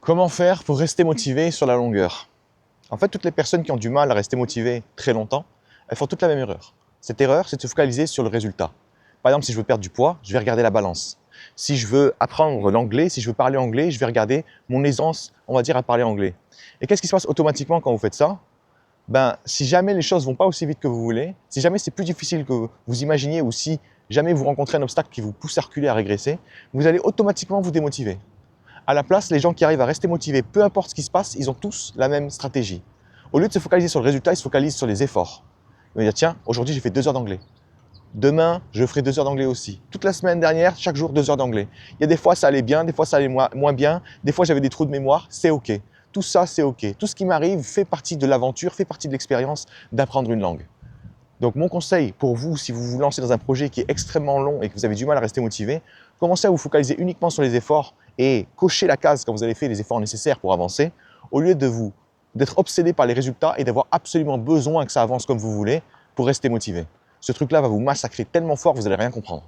Comment faire pour rester motivé sur la longueur? En fait, toutes les personnes qui ont du mal à rester motivées très longtemps, elles font toute la même erreur. Cette erreur, c'est de se focaliser sur le résultat. Par exemple, si je veux perdre du poids, je vais regarder la balance. Si je veux apprendre l'anglais, si je veux parler anglais, je vais regarder mon aisance, on va dire, à parler anglais. Et qu'est-ce qui se passe automatiquement quand vous faites ça? Si jamais les choses vont pas aussi vite que vous voulez, si jamais c'est plus difficile que vous imaginiez ou si jamais vous rencontrez un obstacle qui vous pousse à reculer, à régresser, vous allez automatiquement vous démotiver. À la place, les gens qui arrivent à rester motivés, peu importe ce qui se passe, ils ont tous la même stratégie. Au lieu de se focaliser sur le résultat, ils se focalisent sur les efforts. Ils vont dire, tiens, aujourd'hui j'ai fait 2 heures d'anglais. Demain, je ferai 2 heures d'anglais aussi. Toute la semaine dernière, chaque jour 2 heures d'anglais. Il y a des fois ça allait bien, des fois ça allait moins bien, des fois j'avais des trous de mémoire, c'est ok. Tout ça, c'est ok. Tout ce qui m'arrive fait partie de l'aventure, fait partie de l'expérience d'apprendre une langue. Donc mon conseil pour vous, si vous vous lancez dans un projet qui est extrêmement long et que vous avez du mal à rester motivé, commencez à vous focaliser uniquement sur les efforts et cochez la case quand vous avez fait les efforts nécessaires pour avancer, au lieu d'être obsédé par les résultats et d'avoir absolument besoin que ça avance comme vous voulez pour rester motivé. Ce truc-là va vous massacrer tellement fort que vous n'allez rien comprendre.